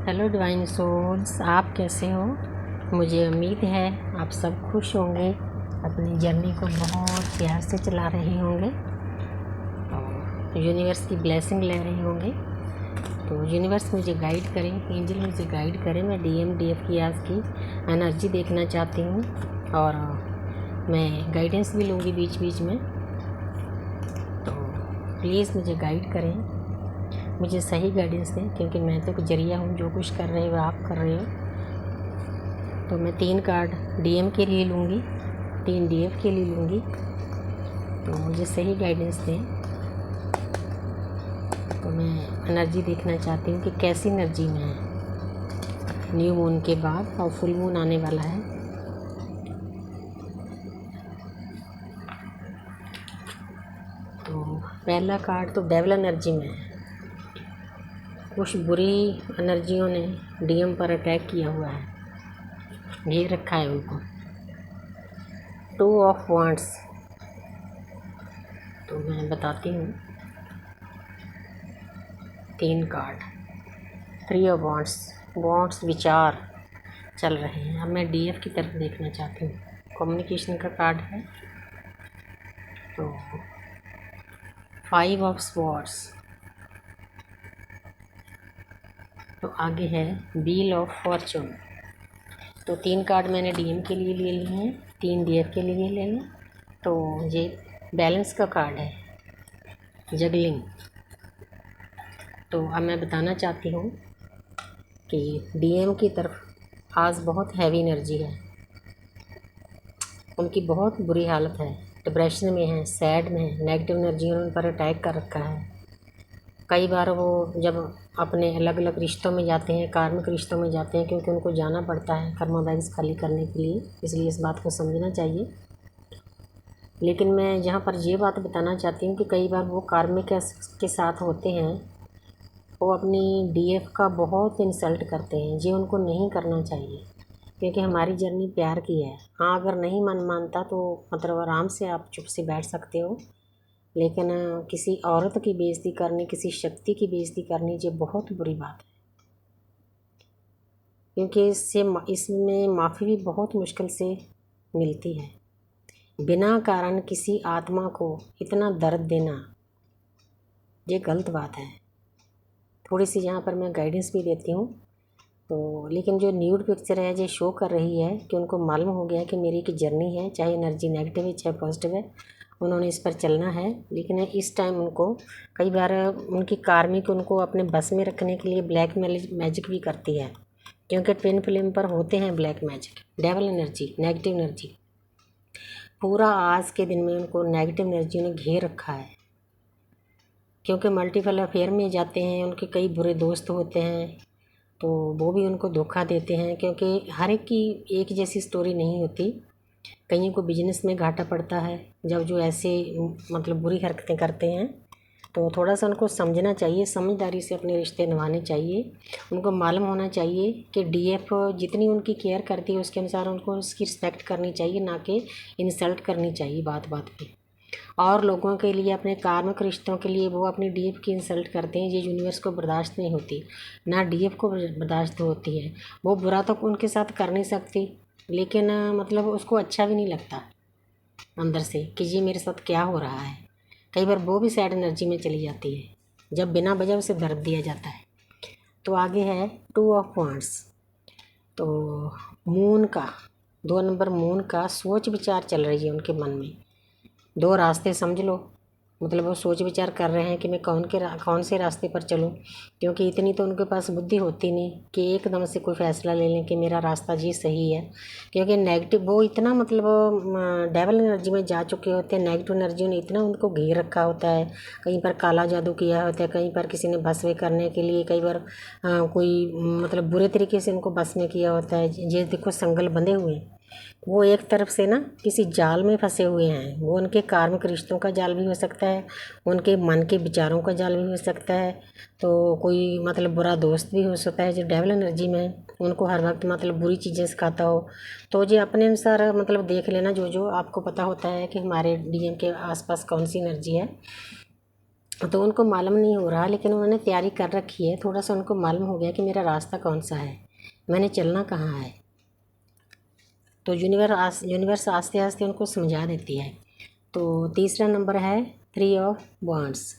Hello divine souls, आप कैसे हो। मुझे उम्मीद है आप सब खुश होंगे, अपनी जर्नी को बहुत प्यार से चला रहे होंगे और यूनिवर्स की ब्लेसिंग ले रहे होंगे। तो यूनिवर्स मुझे गाइड करें, एंजल मुझे गाइड करें। मैं DF की आज की एनर्जी देखना चाहती हूँ और मैं गाइडेंस भी लूँगी बीच बीच में। तो प्लीज़ मुझे गाइड करें, मुझे सही गाइडेंस दें, क्योंकि मैं तो जरिया हूँ। जो कुछ कर रहे हो आप कर रहे हो। तो मैं 3 कार्ड DM के लिए लूँगी, 3 DF के लिए लूँगी। तो मुझे सही गाइडेंस दें। तो मैं एनर्जी देखना चाहती हूँ कि कैसी एनर्जी में है। न्यू मून के बाद और फुल मून आने वाला है। तो पहला कार्ड तो डेविल एनर्जी में है। कुछ बुरी एनर्जियों ने DM पर अटैक किया हुआ है, घेर रखा है उनको। 2 ऑफ वांड्स। तो मैं बताती हूँ 3 कार्ड। 3 ऑफ वांड्स विचार चल रहे हैं। अब मैं DF की तरफ देखना चाहती हूँ। कम्युनिकेशन का कार्ड है। तो 5 ऑफ स्वॉर्ड्स। तो आगे है व्हील ऑफ फॉर्चून। तो 3 कार्ड मैंने DM के लिए ले लिए हैं, 3 DF के लिए ले लें। तो ये बैलेंस का कार्ड है, जगलिंग। तो अब मैं बताना चाहती हूँ कि DM की तरफ आज बहुत हैवी एनर्जी है। उनकी बहुत बुरी हालत है, डिप्रेशन में है, सैड में है। नेगेटिव एनर्जी ने उन पर अटैक कर रखा है। कई बार वो जब अपने अलग अलग रिश्तों में जाते हैं, कार्मिक रिश्तों में जाते हैं, क्योंकि उनको जाना पड़ता है कर्मा बैग्स खाली करने के लिए, इसलिए इस बात को समझना चाहिए। लेकिन मैं यहाँ पर ये बात बताना चाहती हूँ कि कई बार वो कार्मिक के साथ होते हैं, वो अपनी DF का बहुत इंसल्ट करते हैं। ये उनको नहीं करना चाहिए, क्योंकि हमारी जर्नी प्यार की है। हाँ, अगर नहीं मन मानता तो मतलब आराम से आप चुप से बैठ सकते हो। लेकिन किसी औरत की बेइज्जती करनी, किसी शक्ति की बेइज्जती करनी, ये बहुत बुरी बात है। क्योंकि इसमें माफ़ी भी बहुत मुश्किल से मिलती है। बिना कारण किसी आत्मा को इतना दर्द देना, ये गलत बात है। थोड़ी सी यहाँ पर मैं गाइडेंस भी देती हूँ। तो लेकिन जो न्यूड पिक्चर है ये शो कर रही है कि उनको मालूम हो गया कि मेरी की जर्नी है, चाहे एनर्जी नेगेटिव है चाहे पॉजिटिव है, उन्होंने इस पर चलना है। लेकिन इस टाइम उनको कई बार उनकी कार्मिक उनको अपने बस में रखने के लिए ब्लैक मैजिक भी करती है, क्योंकि ट्विन फ्लेम पर होते हैं black magic, devil energy, negative energy. पूरा आज के दिन में उनको नेगेटिव एनर्जी ने घेर रखा है, क्योंकि मल्टीपल अफेयर में जाते हैं। उनके कई बुरे दोस्त होते हैं, तो वो भी उनको धोखा देते हैं, क्योंकि हर एक की एक जैसी स्टोरी नहीं होती। कईयों को बिजनेस में घाटा पड़ता है जब जो ऐसे मतलब बुरी हरकतें करते हैं। तो थोड़ा सा उनको समझना चाहिए, समझदारी से अपने रिश्ते निभाने चाहिए। उनको मालूम होना चाहिए कि DF जितनी उनकी केयर करती है उसके अनुसार उनको उसकी रिस्पेक्ट करनी चाहिए, ना कि इंसल्ट करनी चाहिए बात बात पे। और लोगों के लिए, अपने कार्मिक रिश्तों के लिए वो अपनी DF की इंसल्ट करते हैं। ये यूनिवर्स को बर्दाश्त नहीं होती, ना DF को बर्दाश्त होती है। वो बुरा तो उनके साथ कर नहीं सकती, लेकिन मतलब उसको अच्छा भी नहीं लगता अंदर से कि ये मेरे साथ क्या हो रहा है। कई बार वो भी सैड एनर्जी में चली जाती है जब बिना वजह उसे दर्द दिया जाता है। तो आगे है 2 ऑफ वांड्स। तो मून का 2 नंबर, मून का सोच विचार चल रही है उनके मन में। 2 रास्ते समझ लो, मतलब वो सोच विचार कर रहे हैं कि मैं कौन से रास्ते पर चलूं, क्योंकि इतनी तो उनके पास बुद्धि होती नहीं कि एकदम से कोई फ़ैसला ले लें कि मेरा रास्ता जी सही है। क्योंकि नेगेटिव वो इतना मतलब डेवल एनर्जी में जा चुके होते हैं। नेगेटिव एनर्जी ने इतना उनको घेर रखा होता है। कहीं पर काला जादू किया होता है, कहीं पर किसी ने बस में करने के लिए, कई बार कोई मतलब बुरे तरीके से उनको बस में किया होता है। ये देखो संगल बंधे हुए हैं। वो एक तरफ से ना किसी जाल में फंसे हुए हैं। वो उनके कार्मिक रिश्तों का जाल भी हो सकता है, उनके मन के विचारों का जाल भी हो सकता है। तो कोई मतलब बुरा दोस्त भी हो सकता है जो डेविल एनर्जी में है, उनको हर वक्त मतलब बुरी चीज़ें सिखाता हो। तो ये अपने अनुसार मतलब देख लेना, जो जो आपको पता होता है कि हमारे DM के आसपास कौन सी एनर्जी है। तो उनको मालूम नहीं हो रहा, लेकिन उन्होंने तैयारी कर रखी है। थोड़ा सा उनको मालूम हो गया कि मेरा रास्ता कौन सा है, मैंने चलना कहाँ है। तो यूनिवर्स आस्ते आस्ते उनको समझा देती है। तो तीसरा नंबर है 3 ऑफ वांड्स।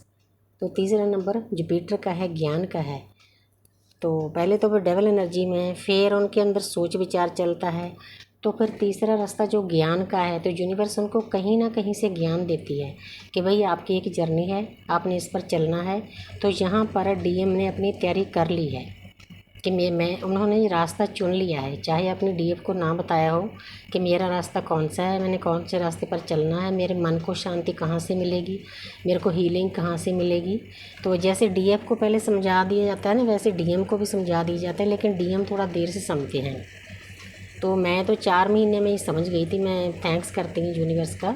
तो तीसरा नंबर जुपिटर का है, ज्ञान का है। तो पहले तो वो डेवल एनर्जी में है, फिर उनके अंदर सोच विचार चलता है। तो फिर तीसरा रास्ता जो ज्ञान का है, तो यूनिवर्स उनको कहीं ना कहीं से ज्ञान देती है कि भाई आपकी एक जर्नी है, आपने इस पर चलना है। तो यहाँ पर डीएम ने अपनी तैयारी कर ली है कि मैं उन्होंने ये रास्ता चुन लिया है, चाहे अपने डीएफ को ना बताया हो कि मेरा रास्ता कौन सा है, मैंने कौन से रास्ते पर चलना है, मेरे मन को शांति कहाँ से मिलेगी, मेरे को हीलिंग कहाँ से मिलेगी। तो जैसे डीएफ को पहले समझा दिया जाता है ना, वैसे डीएम को भी समझा दिया जाता है, लेकिन डीएम थोड़ा देर से समझते हैं। तो मैं तो 4 महीने में ही समझ गई थी। मैं थैंक्स करती हूँ यूनिवर्स का।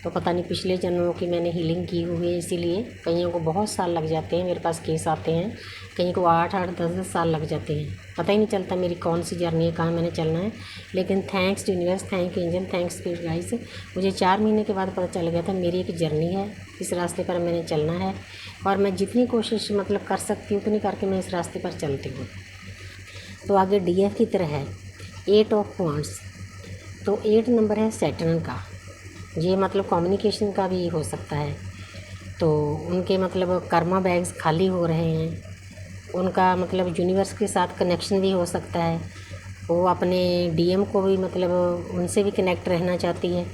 तो पता नहीं पिछले जन्मों की मैंने हीलिंग की हुई है, इसीलिए कईयों को बहुत साल लग जाते हैं। मेरे पास केस आते हैं, कहीं को 8-8 10-10 साल लग जाते हैं, पता ही नहीं चलता मेरी कौन सी जर्नी है, कहाँ मैंने चलना है। लेकिन thanks universe, thank angel, thanks spirit guys, मुझे 4 महीने के बाद पता चल गया था मेरी एक जर्नी है, इस रास्ते पर मैंने चलना है। और मैं जितनी कोशिश मतलब कर सकती हूँ उतनी करके मैं इस रास्ते पर चलती हूँ। तो आगे डीएफ की तरह है 8 ऑफ वांड्स। तो 8 नंबर है सैटर्न का, ये मतलब कम्युनिकेशन का भी हो सकता है। तो उनके मतलब कर्मा बैग्स खाली हो रहे हैं, उनका मतलब यूनिवर्स के साथ कनेक्शन भी हो सकता है। वो अपने डीएम को भी मतलब उनसे भी कनेक्ट रहना चाहती है,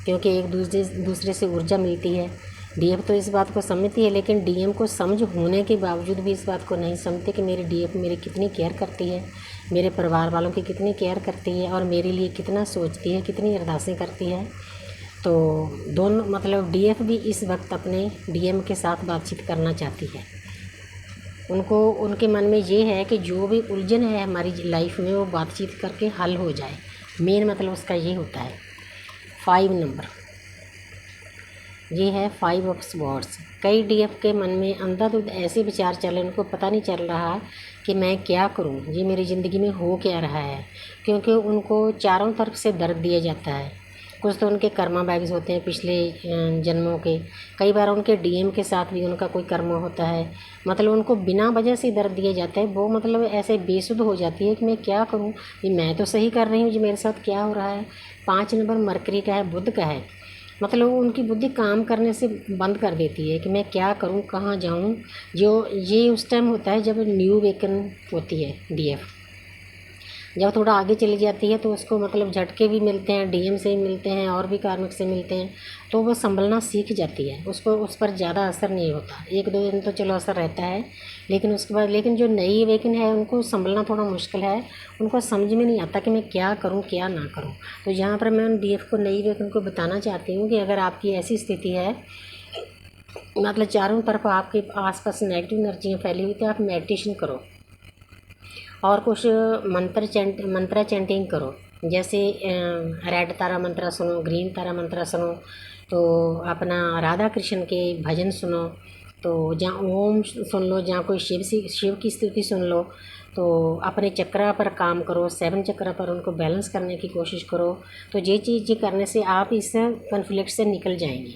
क्योंकि एक दूसरे से ऊर्जा मिलती है। डीएम तो इस बात को समझती है, लेकिन डीएम को समझ होने के बावजूद भी इस बात को नहीं समझते कि मेरी डीएम मेरी कितनी केयर करती है, मेरे परिवार वालों की कितनी केयर करती है, और मेरे लिए कितना सोचती है, कितनी अरदासें करती है। तो दोनों मतलब डीएफ भी इस वक्त अपने डीएम के साथ बातचीत करना चाहती है। उनको उनके मन में ये है कि जो भी उलझन है हमारी लाइफ में वो बातचीत करके हल हो जाए, मेन मतलब उसका ये होता है। 5 नंबर, ये है 5 ऑफ स्वॉर्ड्स। कई डीएफ के मन में अंधाधुंध ऐसे विचार चल रहे, उनको पता नहीं चल रहा कि मैं क्या करूं, ये मेरी ज़िंदगी में हो क्या रहा है, क्योंकि उनको चारों तरफ से दर्द दिया जाता है। कुछ तो उनके कर्मा बैग्स होते हैं पिछले जन्मों के, कई बार उनके डीएम के साथ भी उनका कोई कर्म होता है। मतलब उनको बिना वजह से दर्द दिया जाता है, वो मतलब ऐसे बेसुध हो जाती है कि मैं क्या करूं, ये मैं तो सही कर रही हूँ, ये मेरे साथ क्या हो रहा है। 5 नंबर मरकरी का है, बुध का है। मतलब उनकी बुद्धि काम करने से बंद कर देती है कि मैं क्या करूं, कहाँ जाऊं। जो ये उस टाइम होता है जब न्यू वेकन होती है डीएफ। जब थोड़ा आगे चली जाती है तो उसको मतलब झटके भी मिलते हैं, डीएम से ही मिलते हैं और भी कार्मिक से मिलते हैं, तो वो संभलना सीख जाती है, उसको उस पर ज़्यादा असर नहीं होता। 1-2 दिन तो चलो असर रहता है, लेकिन उसके बाद लेकिन जो नई वेकन है उनको संभलना थोड़ा मुश्किल है। उनको समझ में नहीं आता कि मैं क्या करूँ क्या ना करूँ। तो यहाँ पर मैं उन डीएफ को, नई वेकन को बताना चाहती हूँ कि अगर आपकी ऐसी स्थिति है, मतलब चारों तरफ आपके आसपास नेगेटिव एनर्जियाँ फैली हुई, तो आप मेडिटेशन करो और कुछ मंत्रा चैंटिंग करो। जैसे रेड तारा मंत्रा सुनो, ग्रीन तारा मंत्रा सुनो, तो अपना राधा कृष्ण के भजन सुनो, तो जहाँ ओम सुन लो, जहाँ कोई शिव की स्तुति सुन लो। तो अपने चक्रा पर काम करो, 7 चक्रा पर उनको बैलेंस करने की कोशिश करो। तो ये चीज़ करने से आप इस कन्फ्लिक्ट से निकल जाएंगे।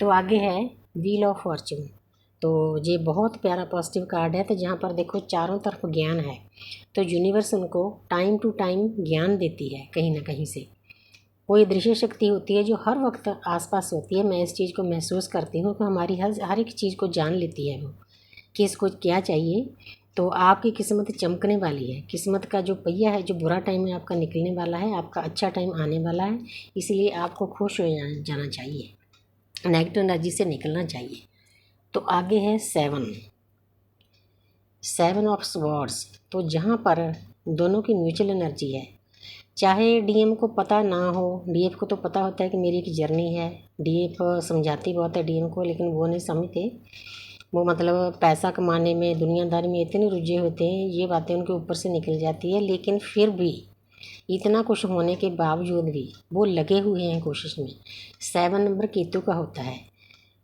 तो आगे है व्हील ऑफ फॉर्च्यून। तो ये बहुत प्यारा पॉजिटिव कार्ड है। तो जहाँ पर देखो चारों तरफ ज्ञान है, तो यूनिवर्स उनको टाइम टू टाइम ज्ञान देती है कहीं ना कहीं से। कोई दृश्य शक्ति होती है जो हर वक्त आसपास होती है, मैं इस चीज़ को महसूस करती हूँ कि हमारी हर एक चीज़ को जान लेती है वो कि इसको क्या चाहिए। तो आपकी किस्मत चमकने वाली है, किस्मत का जो पहिया है, जो बुरा टाइम है आपका निकलने वाला है, आपका अच्छा टाइम आने वाला है। इसलिए आपको खुश हो जाना चाहिए, नेगेटिव एनर्जी से निकलना चाहिए। तो आगे है 7 ऑफ स्वॉर्ड्स। तो जहाँ पर दोनों की म्यूचुअल एनर्जी है, चाहे डीएम को पता ना हो, डीएफ को तो पता होता है कि मेरी एक जर्नी है। डीएफ समझाती बहुत है डीएम को, लेकिन वो नहीं समझते। वो मतलब पैसा कमाने में, दुनियादारी में इतने रुझे होते हैं, ये बातें उनके ऊपर से निकल जाती है। लेकिन फिर भी इतना कुछ होने के बावजूद भी वो लगे हुए हैं कोशिश में। 7 नंबर केतु का होता है।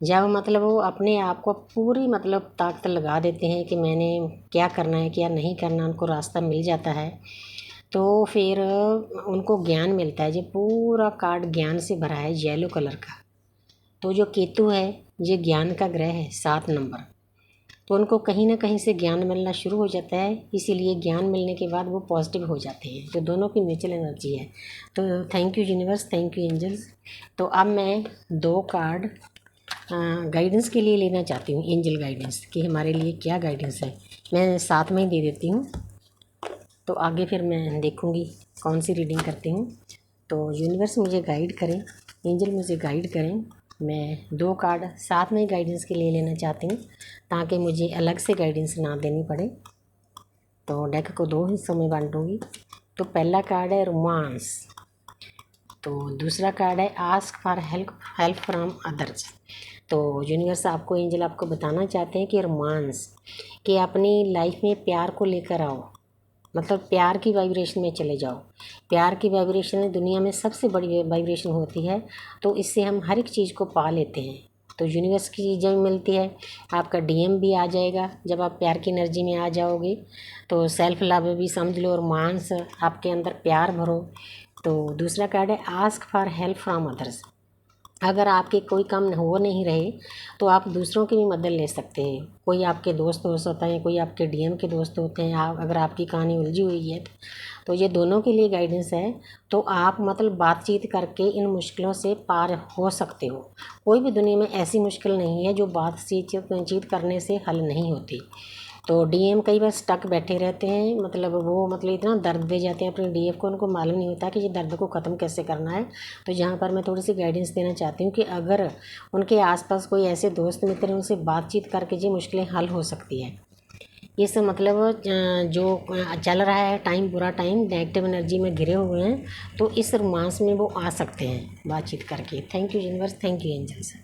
जब मतलब वो अपने आप को पूरी मतलब ताकत लगा देते हैं कि मैंने क्या करना है क्या नहीं करना, उनको रास्ता मिल जाता है। तो फिर उनको ज्ञान मिलता है। जो पूरा कार्ड ज्ञान से भरा है, येलो कलर का। तो जो केतु है ये ज्ञान का ग्रह है 7 नंबर, तो उनको कहीं ना कहीं से ज्ञान मिलना शुरू हो जाता है, इसीलिए ज्ञान मिलने के बाद वो पॉजिटिव हो जाते हैं। तो दोनों की म्यूचुअल एनर्जी है। तो thank you universe, thank you angels. तो अब मैं 2 कार्ड गाइडेंस के लिए लेना चाहती हूँ, एंजल गाइडेंस कि हमारे लिए क्या गाइडेंस है। मैं साथ में ही दे देती हूँ, तो आगे फिर मैं देखूँगी कौन सी रीडिंग करती हूँ। तो यूनिवर्स मुझे गाइड करें, एंजल मुझे गाइड करें। मैं 2 कार्ड साथ में ही गाइडेंस के लिए लेना चाहती हूँ, ताकि मुझे अलग से गाइडेंस ना देनी पड़े। तो डेक को 2 हिस्सों में बांटूँगी। तो पहला कार्ड है रोमांस, तो दूसरा कार्ड है ask for help from others. तो यूनिवर्स आपको, एंजल आपको बताना चाहते हैं कि रोमांस, कि अपनी लाइफ में प्यार को लेकर आओ, मतलब प्यार की वाइब्रेशन में चले जाओ। प्यार की वाइब्रेशन दुनिया में सबसे बड़ी वाइब्रेशन होती है, तो इससे हम हर एक चीज़ को पा लेते हैं। तो यूनिवर्स की चीज़ें मिलती है, आपका डीएम भी आ जाएगा जब आप प्यार की एनर्जी में आ जाओगे। तो सेल्फ लव भी समझ लो, रोमांस, आपके अंदर प्यार भरो। तो दूसरा कार्ड है ask for help from others. अगर आपके कोई काम हो नहीं रहे तो आप दूसरों की भी मदद ले सकते हैं। कोई आपके दोस्त हो सकता है, कोई आपके डीएम के दोस्त होते हैं। आप, अगर आपकी कहानी उलझी हुई है तो ये दोनों के लिए गाइडेंस है। तो आप मतलब बातचीत करके इन मुश्किलों से पार हो सकते हो। कोई भी दुनिया में ऐसी मुश्किल नहीं है जो बातचीत करने से हल नहीं होती। तो डीएम कई बार स्टक बैठे रहते हैं, मतलब वो मतलब इतना दर्द दे जाते हैं अपने डीएफ को, उनको मालूम नहीं होता कि ये दर्द को ख़त्म कैसे करना है। तो यहाँ पर मैं थोड़ी सी गाइडेंस देना चाहती हूँ कि अगर उनके आसपास कोई ऐसे दोस्त मित्र हैं, उनसे बातचीत करके ये मुश्किलें हल हो सकती है। इस मतलब जो चल रहा है टाइम, बुरा टाइम, नेगेटिव एनर्जी में घिरे हुए हैं, तो इस रोमांस में वो आ सकते हैं बातचीत करके। Thank you universe, thank you angels.